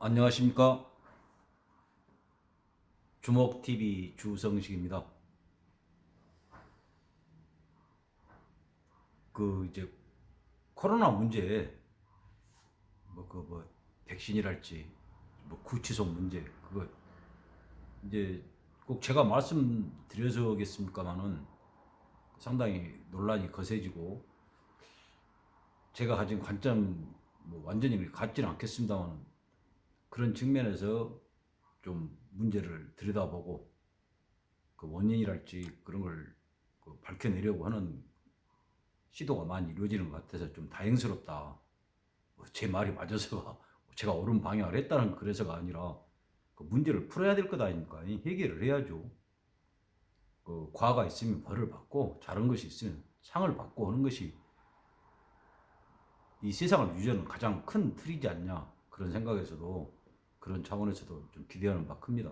안녕하십니까. 주목TV 주성식입니다. 이제 코로나 문제, 백신이랄지, 구치소 문제, 그거 이제 꼭 제가 말씀드려서겠습니까마는 상당히 논란이 거세지고, 제가 가진 관점, 완전히 같지는 않겠습니다만, 그런 측면에서 좀 문제를 들여다보고, 그 원인이랄지 그런 걸 밝혀내려고 하는 시도가 많이 이루어지는 것 같아서 좀 다행스럽다. 제 말이 맞아서 제가 옳은 방향을 했다는 그래서가 아니라 그 문제를 풀어야 될 것 아닙니까? 해결을 해야죠. 과가 있으면 벌을 받고 잘한 것이 있으면 상을 받고 하는 것이 이 세상을 유지하는 가장 큰 틀이지 않냐, 그런 생각에서도, 그런 차원에서도 좀 기대하는 바 큽니다.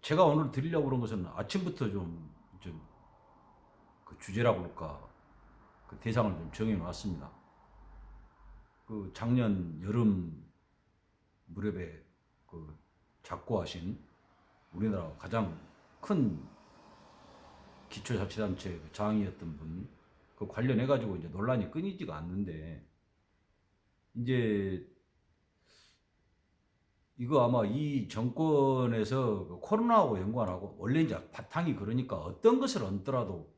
제가 오늘 드리려고 그런 것은 아침부터 그 주제라고 할까, 그 대상을 좀 정해 놨습니다. 작년 여름 무렵에 작고하신 우리나라 가장 큰 기초자치단체 장이었던 분, 관련해가지고 이제 논란이 끊이지가 않는데, 이제 이거 아마 이 정권에서 코로나하고 연관 안 하고, 원래 이제 바탕이 그러니까 어떤 것을 얹더라도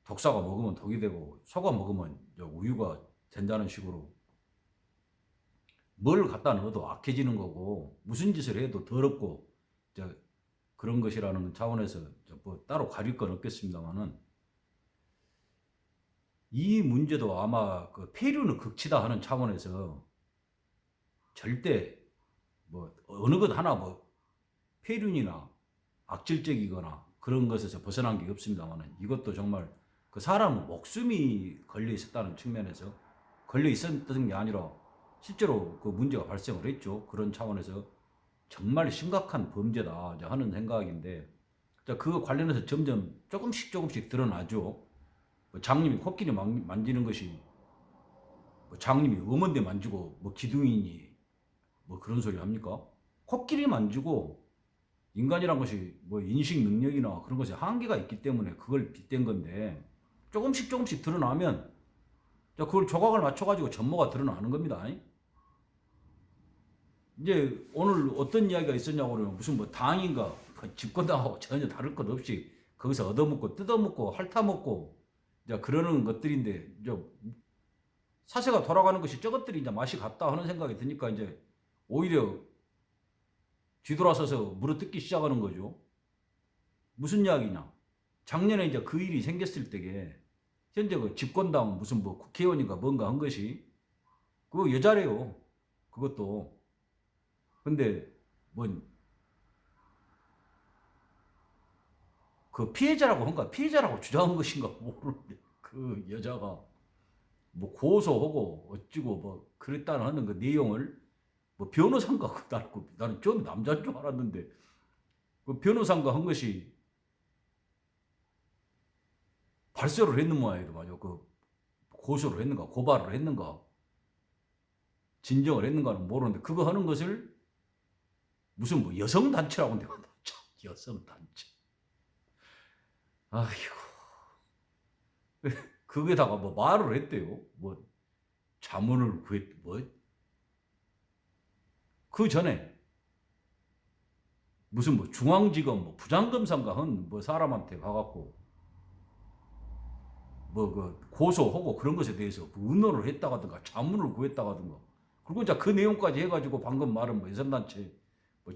독사가 먹으면 독이 되고 소가 먹으면 우유가 된다는 식으로 뭘 갖다 넣어도 악해지는 거고, 무슨 짓을 해도 더럽고 그런 것이라는 차원에서 뭐 따로 가릴 건 없겠습니다만은, 이 문제도 아마 폐류는 극치다 하는 차원에서 절대 어느 것 하나 폐륜이나 악질적이거나 그런 것에서 벗어난 게 없습니다만은, 이것도 정말 사람 목숨이 걸려 있었다는 측면에서, 걸려 있었던 게 아니라 실제로 문제가 발생을 했죠. 그런 차원에서 정말 심각한 범죄다 하는 생각인데, 그거 관련해서 점점 조금씩 드러나죠. 장님이 코끼리 만지는 것이 장님이 음원대 만지고 기둥이니 그런 소리 합니까? 코끼리 만지고 인간이란 것이 인식 능력이나 그런 것에 한계가 있기 때문에 그걸 빗댄 건데, 조금씩 드러나면 그걸 조각을 맞춰가지고 전모가 드러나는 겁니다. 이제 오늘 어떤 이야기가 있었냐고 그러면, 무슨 당인가 집권당하고 전혀 다를 것 없이 거기서 얻어먹고 뜯어먹고 핥아먹고 이제 그러는 것들인데, 이제 사세가 돌아가는 것이 저것들이 이제 맛이 같다 하는 생각이 드니까 이제 오히려 뒤돌아서서 물어뜯기 시작하는 거죠. 무슨 이야기냐? 작년에 이제 그 일이 생겼을 때에 현재 집권당 무슨 국회의원인가 뭔가 한 것이 그거 여자래요. 그것도. 근데 피해자라고 한가, 피해자라고 주장한 것인가 모르는데, 그 여자가 고소하고 어찌고 그랬다는 하는 그 내용을 변호사인가 나는 좀 남자인 줄 알았는데, 변호사인가 한 것이 발설을 했는 모양이더 말이야. 고소를 했는가 고발을 했는가 진정을 했는가는 모르는데, 그거 하는 것을 무슨 여성단체라고 내가 여성단체. 아이고. 거기다가 말을 했대요. 자문을 그 전에 무슨 중앙지검 부장검사인가 한 사람한테 가갖고 고소하고 그런 것에 대해서 의논을 했다가든가 자문을 구했다가든가, 그리고 이제 그 내용까지 해가지고 방금 말한 여성단체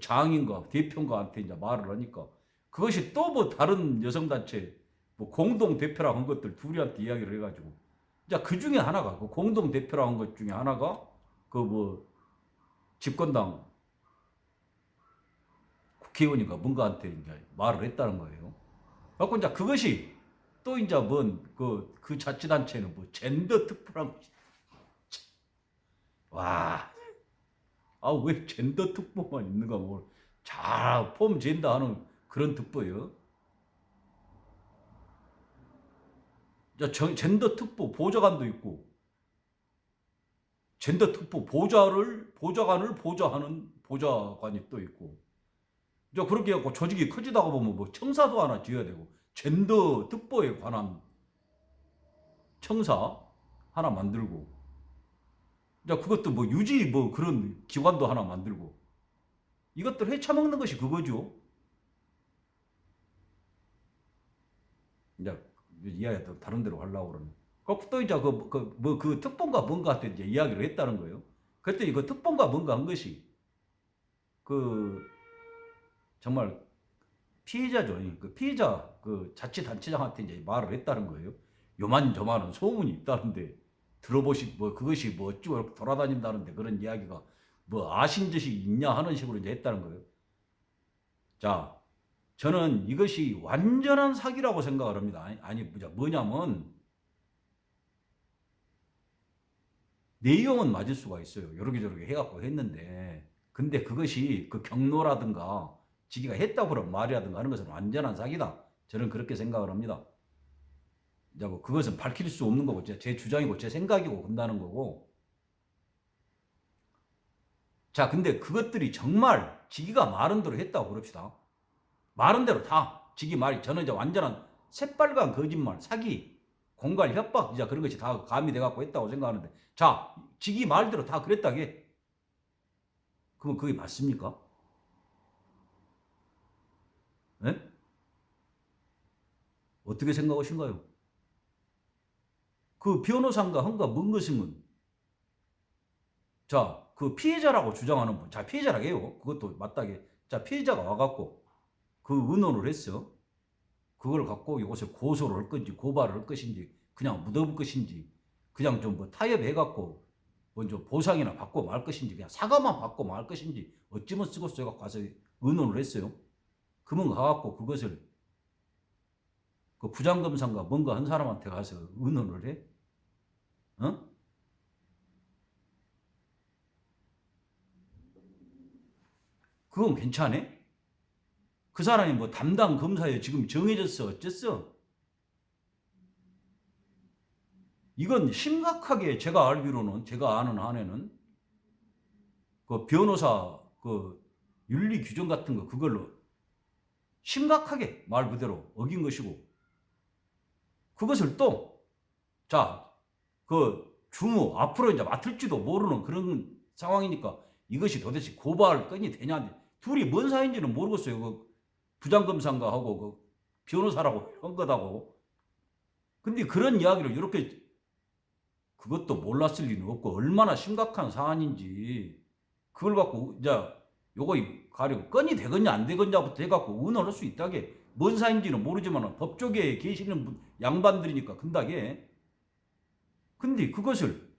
장인가 대표인가한테 이제 말을 하니까, 그것이 또 다른 여성단체 공동 대표라고 한 것들 둘이한테 이야기를 해가지고, 이제 그 중에 하나가 공동 대표라고 한 것 중에 하나가 집권당 국회의원인가 뭔가한테 이제 말을 했다는 거예요. 그래서 이제 그것이 또 이제 그 자치단체는 젠더 특보라는 것이. 와, 왜 젠더 특보만 있는가, 폼 젠더 하는 그런 특보예요. 젠더 특보 보좌관도 있고, 젠더 특보 보좌관을 보좌하는 보좌관이 또 있고, 이제 그렇게 해갖고 조직이 커지다가 보면 뭐 청사도 하나 지어야 되고, 젠더 특보에 관한 청사 하나 만들고, 이제 그것도 뭐 유지 뭐 그런 기관도 하나 만들고, 이것들 헤쳐먹는 것이 그거죠. 이제 이야기가 다른 데로 가려고 그러네. 또 이제 그 특본가 뭔가 한테 이제 이야기를 했다는 거예요. 그랬더니 그 특본가 뭔가 한 것이 그 정말 피해자죠. 그 피해자 그 자치단체장한테 이제 말을 했다는 거예요. 요만저만한 소문이 있다는데 들어보시 뭐 그것이 뭐 어찌고 돌아다닌다는데 그런 이야기가 뭐 아신 듯이 있냐 하는 식으로 이제 했다는 거예요. 자, 저는 이것이 완전한 사기라고 생각을 합니다. 아니 뭐냐면 내용은 맞을 수가 있어요. 요렇게 저렇게 해갖고 했는데, 근데 그것이 그 경로라든가 지기가 했다고 그런 말이라든가 하는 것은 완전한 사기다. 저는 그렇게 생각을 합니다. 이제 뭐 그것은 밝힐 수 없는 거고 제 주장이고 제 생각이고 그런다는 거고. 자, 근데 그것들이 정말 지기가 말한 대로 했다고 그럽시다. 말한 대로 다 지기 말이, 저는 이제 완전한 새빨간 거짓말, 사기, 공갈, 협박, 이제 그런 것이 다 가미돼 갖고 했다고 생각하는데, 자, 지기 말대로 다 그랬다게. 그러면 그게 맞습니까? 네? 어떻게 생각하신가요? 그 변호사인가 헌가 뭔 것이면, 자, 그 피해자라고 주장하는 분, 자, 피해자라고 해요. 그것도 맞다게. 자, 피해자가 와갖고 그 의논을 했어. 그걸 갖고 이것을 고소를 할 건지 고발을 할 것인지 그냥 묻어볼 것인지 그냥 좀 뭐 타협해갖고 먼저 보상이나 받고 말 것인지 그냥 사과만 받고 말 것인지 어찌면 쓰고 써갖고 가서 의논을 했어요. 그러면 가갖고 그것을 그 부장검사인가 뭔가 한 사람한테 가서 의논을 해? 어? 그건 괜찮아? 그 사람이 뭐 담당 검사에 지금 정해졌어 어쨌어? 이건 심각하게 제가 알기로는, 제가 아는 한에는 그 변호사 그 윤리 규정 같은 거 그걸로 심각하게 말 그대로 어긴 것이고, 그것을 또 자, 그 주무 앞으로 이제 맡을지도 모르는 그런 상황이니까 이것이 도대체 고발 건이 되냐, 둘이 뭔 사이인지는 모르겠어요. 그 부장검사인가 하고 그 변호사라고 한 거다고. 근데 그런 이야기를 이렇게, 그것도 몰랐을 리는 없고 얼마나 심각한 사안인지 그걸 갖고 이제 요거 가리고 건이 되겠냐 안 되겠냐부터 해갖고 의논할 수 있다게. 뭔 사인지는 모르지만 법조계에 계시는 양반들이니까 근다게. 근데 그것을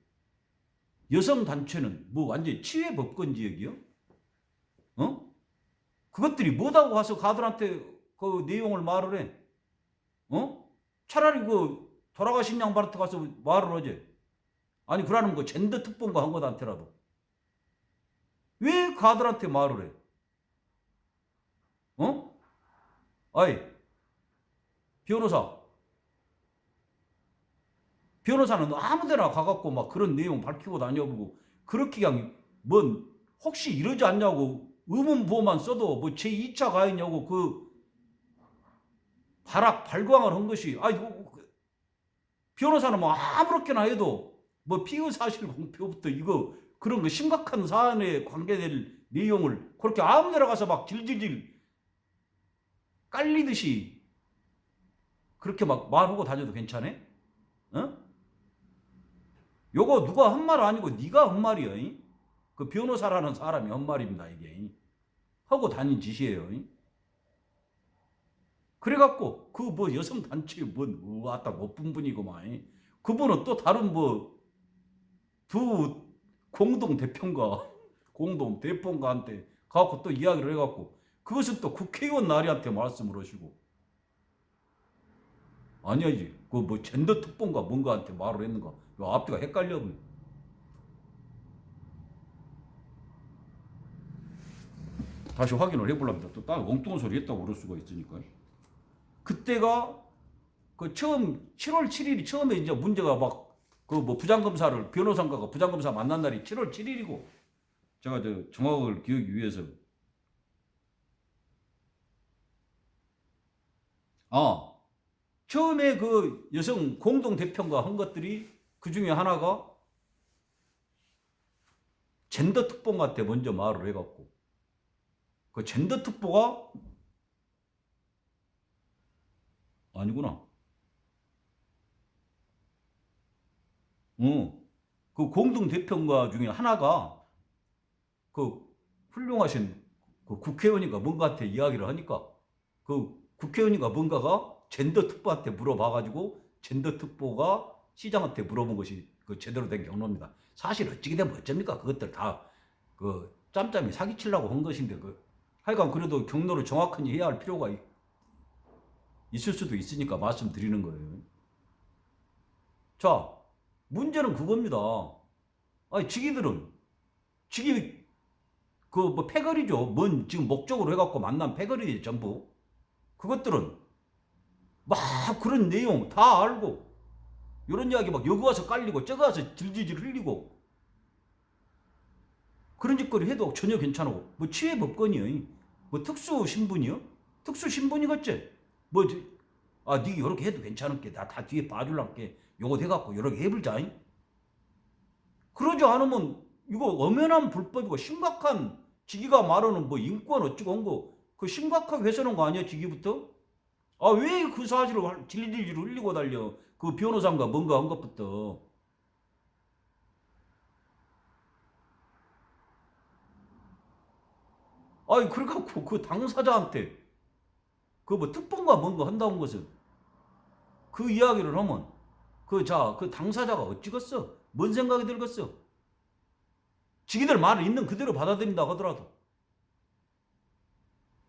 여성단체는 뭐 완전히 치외법권 지역이요? 어? 그것들이 뭐다고 와서 가들한테 그 내용을 말을 해? 어? 차라리 그 돌아가신 양반한테 가서 말을 하지. 아니 그러는 거 젠더 특본가 한 것한테라도 왜 가들한테 말을 해? 어? 아이 변호사는 아무데나 가갖고 막 그런 내용 밝히고 다녀보고 그렇게 그냥 뭔 혹시 이러지 않냐고 의문부호만 써도 뭐 제2차 가했냐고 그 발광을 한 것이, 아니 변호사는 뭐 아무렇게나 해도 뭐 피의 사실 공표부터 이거 그런 거 심각한 사안에 관계될 내용을 그렇게 아무데나 가서 막 질질질 깔리듯이 그렇게 막 말하고 다녀도 괜찮아? 어? 요거 누가 한 말 아니고 네가 한 말이야. 그 변호사라는 사람이 한 말입니다. 이게 하고 다닌 짓이에요. 그래갖고 그 뭐 여성 단체 뭔 왔다 못 본 분이고만, 그분은 또 다른 뭐 두 공동 대표인가 공동 대표인가한테 가갖고 또 이야기를 해갖고 그것은 또 국회의원 나리한테 말씀을 하시고, 아니야지 그 뭐 젠더 특보인가 뭔가한테 말을 했는가, 앞뒤가 헷갈려. 다시 확인을 해보려면 또 딱 엉뚱한 소리 했다고 그럴 수가 있으니까. 그때가 그 처음 7월 7일이 처음에 이제 문제가 막 그 뭐 부장검사를 변호사인가가 부장검사 만난 날이 7월 7일이고 제가 저 정확을 기억이 위해서 처음에 그 여성 공동 대표가 한 것들이 그 중에 하나가 젠더 특보한테 먼저 말을 해갖고 그 젠더 특보가 아니구나. 그 공동 대표가 중에 하나가 그 훌륭하신 그 국회의원인가 뭔가한테 이야기를 하니까 그 국회의원인가 뭔가가 젠더 특보한테 물어봐가지고 젠더 특보가 시장한테 물어본 것이 그 제대로 된 경로입니다. 사실 어찌게 되면 어쩝니까? 그것들 다 그 짬짬이 사기치려고 한 것인데 그 하여간 그래도 경로를 정확히 해야 할 필요가 있을 수도 있으니까 말씀드리는 거예요. 자, 문제는 그겁니다. 아니, 지기 그 뭐 패거리죠. 뭔 지금 목적으로 해갖고 만난 패거리 전부. 그것들은 막 그런 내용 다 알고 이런 이야기 막 여기 와서 깔리고 저기 와서 질질질 흘리고 그런 짓거리 해도 전혀 괜찮고 뭐 치외 법권이요. 뭐 특수 신분이요? 특수 신분이겠지. 뭐 니 이렇게 해도 괜찮을게. 나 다 뒤에 봐줄란게. 요거 돼갖고 이렇게 해불자. 그러지 않으면 이거 엄연한 불법이고 심각한 지기가 말하는 뭐 인권 어쩌고 한 거 그 심각하게 훼손한 거 아니야 지기부터? 아 왜 그 사실을 질질질 흘리고 달려 그 변호사인가 뭔가 한 것부터. 아니 그래갖고 그 당사자한테 그 뭐 특본가 뭔가 한다는 것은 그 이야기를 하면 그 당사자가 어찌겠어? 뭔 생각이 들겠어? 지기들 말을 있는 그대로 받아들인다 하더라도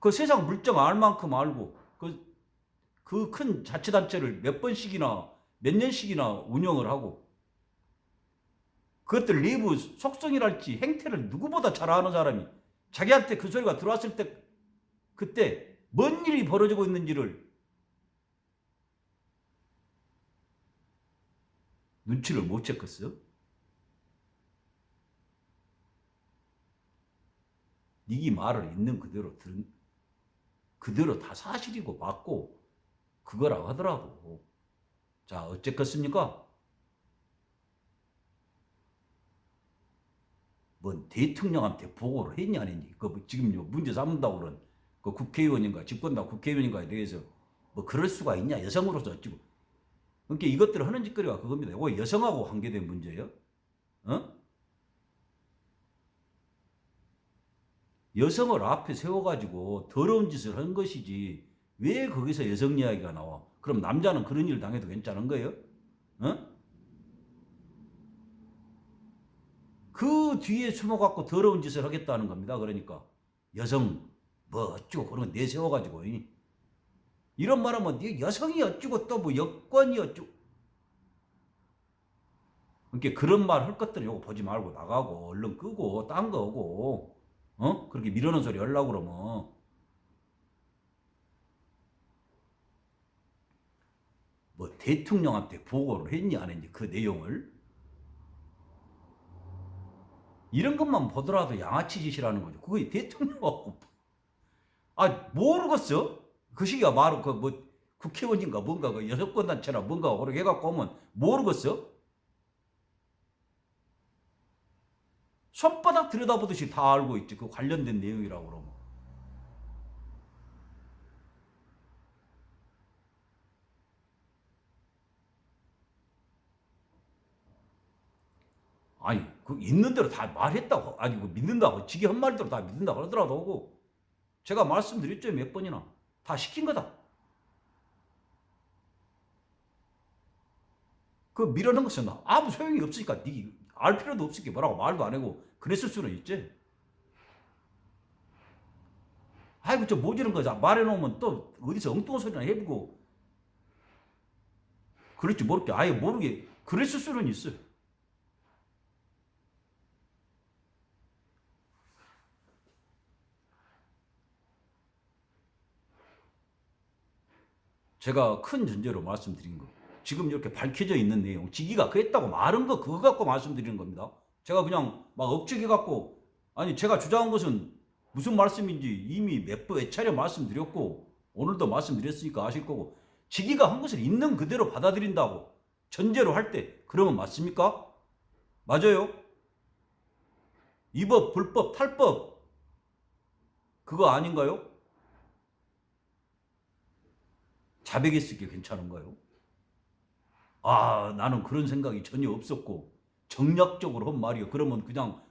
그 세상 물정 알 만큼 알고 그 큰 자치단체를 몇 번씩이나 몇 년씩이나 운영을 하고 그것들 내부 속성이랄지 행태를 누구보다 잘 아는 사람이 자기한테 그 소리가 들어왔을 때 그때 뭔 일이 벌어지고 있는지를 눈치를 못 챘겠어요? 니기 말을 있는 그대로 그대로 다 사실이고 맞고 그거라고 하더라고. 자 어쨌겠습니까? 뭔 대통령한테 보고를 했냐 안 했니? 그 지금 문제 삼는다고 그런 그 국회의원인가 집권당 국회의원인가에 대해서 뭐 그럴 수가 있냐 여성으로서 어찌고. 그러니까 이것들을 하는 짓거리가 그겁니다. 이거 여성하고 관계된 문제예요. 어? 여성을 앞에 세워가지고 더러운 짓을 한 것이지 왜 거기서 여성 이야기가 나와? 그럼 남자는 그런 일 당해도 괜찮은 거예요? 어? 그 뒤에 숨어갖고 더러운 짓을 하겠다는 겁니다. 그러니까 여성 뭐 어쩌고 그런 거 내세워가지고 이런 말하면 여성이 어쩌고 또 뭐 여권이 어쩌고 그러니까 그런 말 할 것들은 요거 보지 말고 나가고 얼른 끄고 딴 거 오고 그렇게 미루는 소리 하려고 그러면 뭐 대통령한테 보고를 했니 안 했니 그 내용을 이런 것만 보더라도 양아치 짓이라는 거죠. 그거 대통령하고 모르겠어? 그 시기가 바로 그 뭐 국회의원인가 뭔가 그 여성권단체나 뭔가 그렇게 해갖고 오면 모르겠어? 손바닥 들여다보듯이 다 알고 있지. 그 관련된 내용이라고 그러면. 아니, 그 있는 대로 다 말했다고. 아니, 그 믿는다고. 지기 한 말대로 다 믿는다고 그러더라도 제가 말씀드렸죠. 몇 번이나. 다 시킨 거다. 그 밀어넣은 것은 아무 소용이 없으니까 알 필요도 없으니까 뭐라고 말도 안 하고 그랬을 수는 있지. 아이고 저 모지는 거자 말해놓으면 또 어디서 엉뚱한 소리나 해보고 그럴지 모르게 아예 모르게 그랬을 수는 있어요. 제가 큰 전제로 말씀드린 거. 지금 이렇게 밝혀져 있는 내용, 직위가 그랬다고 말한 거 그거 갖고 말씀드리는 겁니다. 제가 그냥 막 억지게 갖고, 아니 제가 주장한 것은 무슨 말씀인지 이미 몇 차례 말씀드렸고 오늘도 말씀드렸으니까 아실 거고, 직위가 한 것을 있는 그대로 받아들인다고 전제로 할 때 그러면 맞습니까? 맞아요? 위법, 불법, 탈법 그거 아닌가요? 자백에 쓰기 괜찮은가요? 아, 나는 그런 생각이 전혀 없었고 정략적으로 한 말이요. 그러면 그냥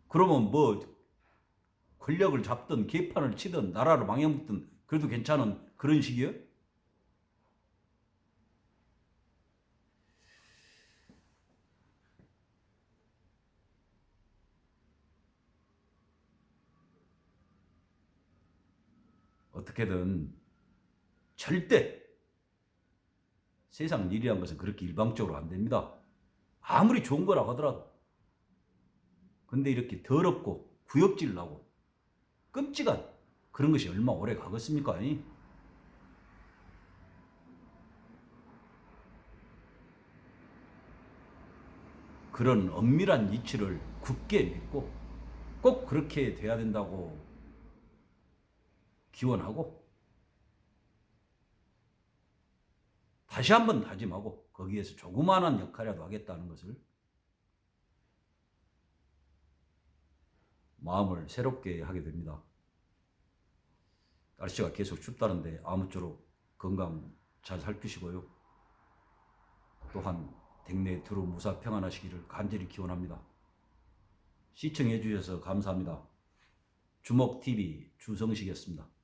그러면 뭐 권력을 잡든 개판을 치든 나라를 망해먹든 그래도 괜찮은 그런 식이요? 어떻게든 절대 세상 일이란 것은 그렇게 일방적으로 안 됩니다. 아무리 좋은 거라고 하더라도. 근데 이렇게 더럽고 구역질 나고 끔찍한 그런 것이 얼마 오래 가겠습니까? 그런 엄밀한 이치를 굳게 믿고 꼭 그렇게 돼야 된다고 기원하고, 다시 한번 다짐하고 거기에서 조그마한 역할이라도 하겠다는 것을 마음을 새롭게 하게 됩니다. 날씨가 계속 춥다는데 아무쪼록 건강 잘 살피시고요. 또한 댁내 두루 무사 평안하시기를 간절히 기원합니다. 시청해 주셔서 감사합니다. 주먹TV 주성식이었습니다.